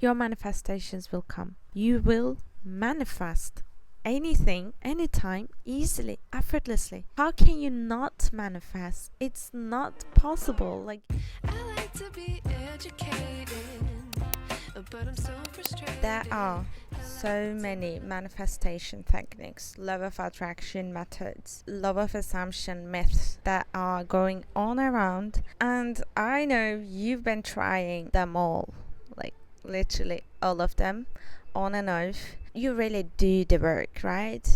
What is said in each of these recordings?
your manifestations will come. You will manifest anything, anytime, easily, effortlessly. How can you not manifest? It's not possible. Like, I like to be educated, but I'm so frustrated. there are so many manifestation techniques, law of attraction methods, law of assumption myths that are going on around, and I know you've been trying them all, like literally all of them, on and off. You really do the work, right?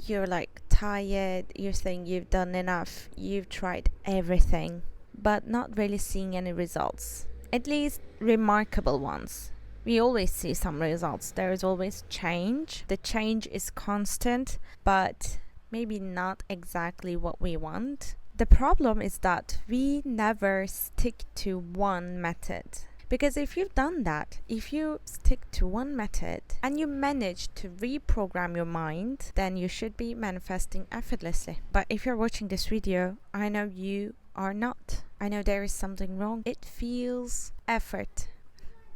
You're like tired, you think you've done enough, you've tried everything, but not really seeing any results, at least remarkable ones. We always see some results. There is always change. The change is constant, but maybe not exactly what we want. The problem is that we never stick to one method. Because if you've done that, if you stick to one method and you manage to reprogram your mind, then you should be manifesting effortlessly. But if you're watching this video, I know you are not. I know there is something wrong. It feels effort.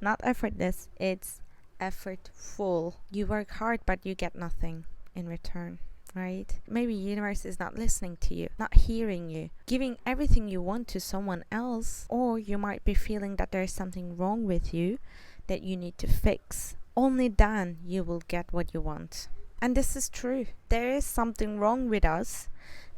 Not effortless, it's effortful. You work hard, but you get nothing in return, right? Maybe universe is not listening to you, not hearing you, giving everything you want to someone else, or you might be feeling that there is something wrong with you that you need to fix. Only then you will get what you want. And this is true. There is something wrong with us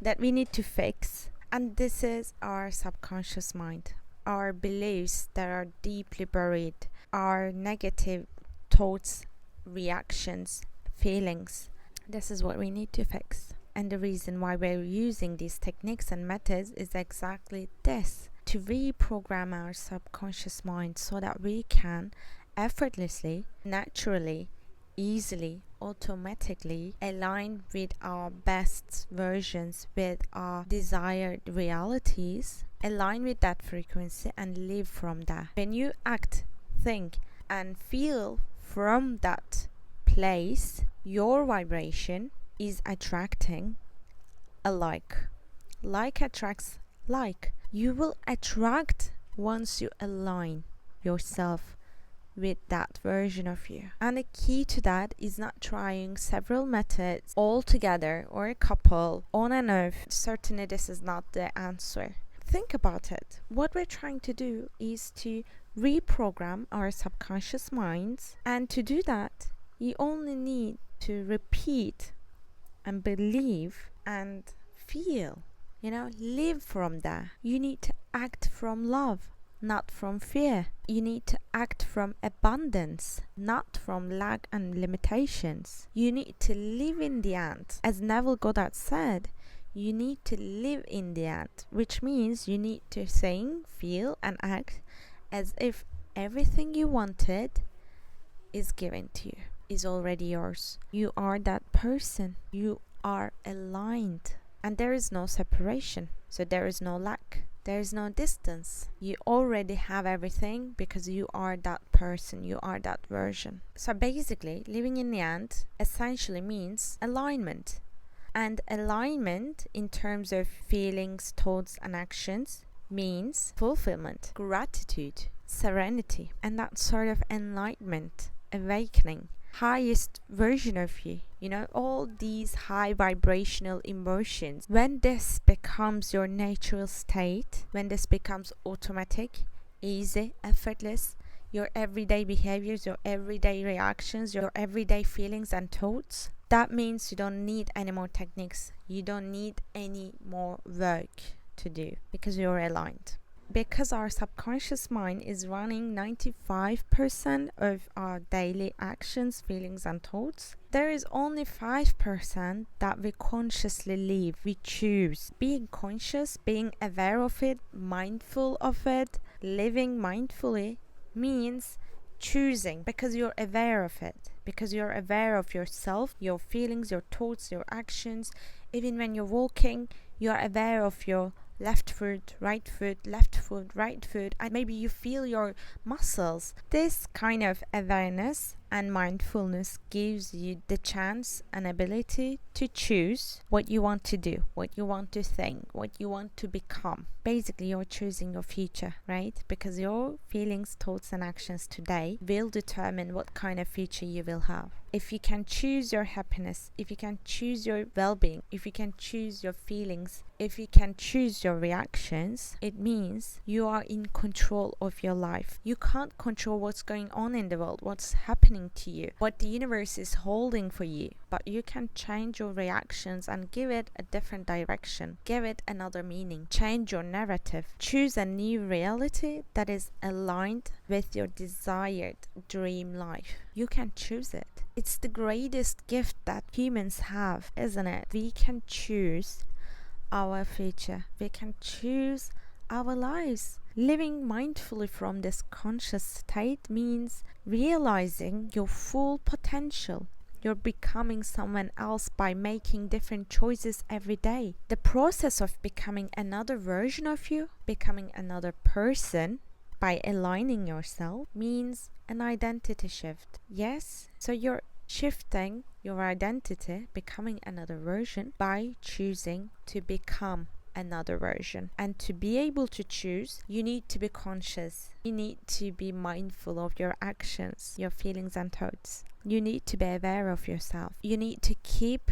that we need to fix, and this is our subconscious mind. Our beliefs that are deeply buried, our negative thoughts, reactions, feelings. This is what we need to fix. And the reason why we're using these techniques and methods is exactly this: to reprogram our subconscious mind so that we can effortlessly, naturally, easily, automatically align with our best versions, with our desired realities, align with that frequency and live from that. When you act, think and feel from that place, your vibration is attracting a like. Like attracts like. You will attract once you align yourself with that version of you. And the key to that is not trying several methods all together or a couple on and off. Certainly this is not the answer. Think about it. What we're trying to do is to reprogram our subconscious minds, and to do that you only need to repeat and believe and feel, live from that. You need to act from love, not from fear. You need to act from abundance, not from lack and limitations. You need to live in the end. As Neville Goddard said, you need to live in the end, which means you need to think, feel and act as if everything you wanted is given to you, is already yours. You are that person. You are aligned. And there is no separation. So there is no lack. There is no distance. You already have everything because you are that person. You are that version. So basically, living in the end essentially means alignment. And alignment in terms of feelings, thoughts and actions means fulfillment, gratitude, serenity, and that sort of enlightenment, awakening, highest version of you. All these high vibrational emotions. When this becomes your natural state, when this becomes automatic, easy, effortless, your everyday behaviors, your everyday reactions, your everyday feelings and thoughts, that means you don't need any more techniques. You don't need any more work to do because you're aligned. Because our subconscious mind is running 95% of our daily actions, feelings and thoughts, there is only 5% that we consciously live. We choose. Being conscious, being aware of it, mindful of it, living mindfully means choosing, because you're aware of it, because you're aware of yourself, your feelings, your thoughts, your actions. Even when you're walking, you're aware of your left foot, right foot, left foot, right foot, and maybe you feel your muscles. This kind of awareness And mindfulness gives you the chance and ability to choose what you want to do, what you want to think, what you want to become. Basically, you're choosing your future, right? Because your feelings, thoughts, and actions today will determine what kind of future you will have. If you can choose your happiness, if you can choose your well-being, if you can choose your feelings, if you can choose your reactions, it means you are in control of your life. You can't control what's going on in the world, what's happening to you, what the universe is holding for you, but you can change your reactions and give it a different direction, give it another meaning, change your narrative, choose a new reality that is aligned with your desired dream life. You can choose it. It's the greatest gift that humans have, isn't it? We can choose our future. We can choose our lives. Living mindfully from this conscious state means realizing your full potential. You're becoming someone else by making different choices every day. The process of becoming another version of you, becoming another person by aligning yourself, means an identity shift. Yes? So you're shifting your identity, becoming another version by choosing to become another version. And to be able to choose, you need to be conscious. You need to be mindful of your actions, your feelings and thoughts. You need to be aware of yourself. You need to keep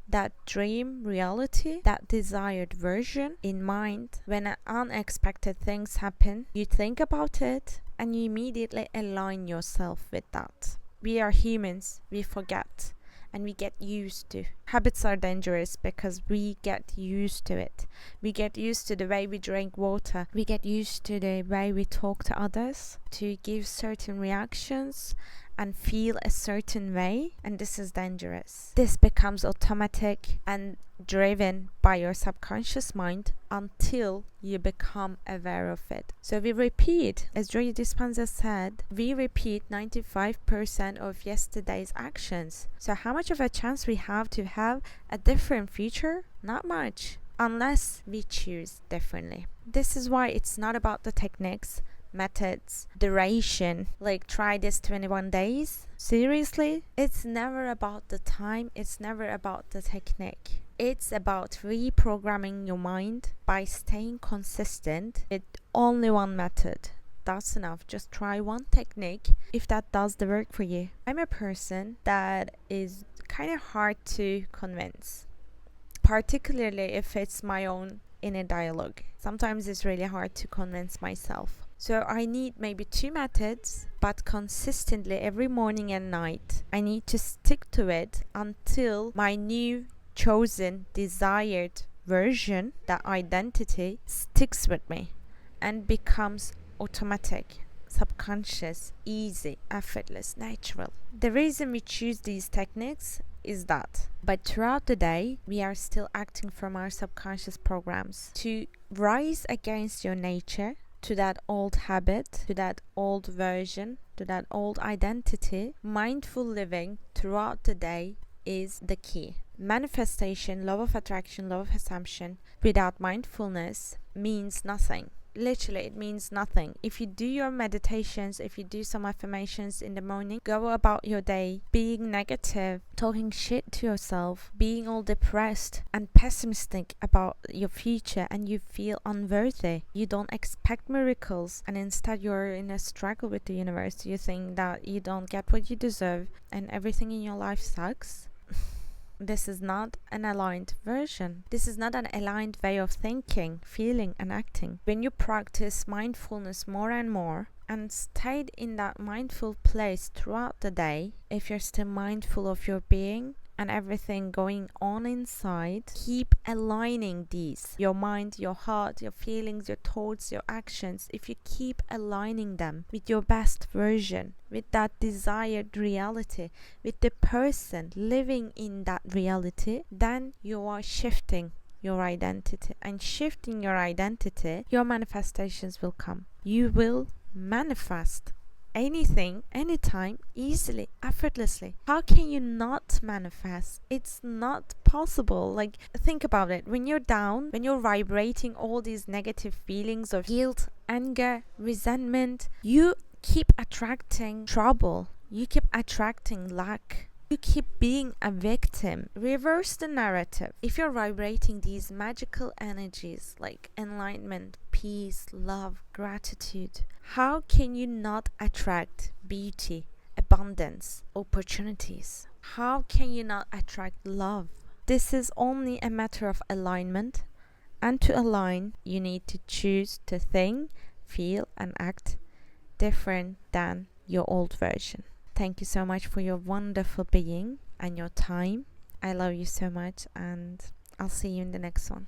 that dream reality, that desired version in mind. When unexpected things happen, you think about it and you immediately align yourself with that. We are humans, we forget and we get used to. Habits are dangerous because we get used to it. We get used to the way we drink water. We get used to the way we talk to others, to give certain reactions and feel a certain way, and this is dangerous. This becomes automatic and driven by your subconscious mind until you become aware of it. So we repeat, as Joy Dispenza said, we repeat 95% of yesterday's actions. So how much of a chance we have to have a different future? Not much, unless we choose differently. This is why it's not about the techniques, methods, duration, like try this 21 days. Seriously, it's never about the time, it's never about the technique. It's about reprogramming your mind by staying consistent with only one method. That's enough. Just try one technique if that does the work for you. I'm a person that is kind of hard to convince, particularly if it's my own inner dialogue. Sometimes it's really hard to convince myself. So I need maybe 2 methods, but consistently every morning and night. I need to stick to it until my new chosen desired version, that identity, sticks with me and becomes automatic, subconscious, easy, effortless, natural. The reason we choose these techniques is that, but throughout the day we are still acting from our subconscious programs. To rise against your nature, to that old habit, to that old version, to that old identity, mindful living throughout the day is the key. Manifestation, law of attraction, law of assumption without mindfulness means nothing. Literally, it means nothing. If you do your meditations, if you do some affirmations in the morning, go about your day being negative, talking shit to yourself, being all depressed and pessimistic about your future, and you feel unworthy. You don't expect miracles, and instead you're in a struggle with the universe. You think that you don't get what you deserve and everything in your life sucks. This is not an aligned version. This is not an aligned way of thinking, feeling, and acting. When you practice mindfulness more and more and stayed in that mindful place throughout the day, if you're still mindful of your being and everything going on inside, keep aligning these. Your mind, your heart, your feelings, your thoughts, your actions. If you keep aligning them with your best version, with that desired reality, with the person living in that reality, then you are shifting your identity. And shifting your identity, your manifestations will come. You will manifest anything, anytime, easily, effortlessly. How can you not manifest? It's not possible. Like, think about it. When you're down, when you're vibrating all these negative feelings of guilt, anger, resentment, you keep attracting trouble. You keep attracting lack. You keep being a victim. Reverse the narrative. If you're vibrating these magical energies like enlightenment, peace, love, gratitude, how can you not attract beauty, abundance, opportunities? How can you not attract love? This is only a matter of alignment. And to align, you need to choose to think, feel, and act different than your old version. Thank you so much for your wonderful being and your time. I love you so much, and I'll see you in the next one.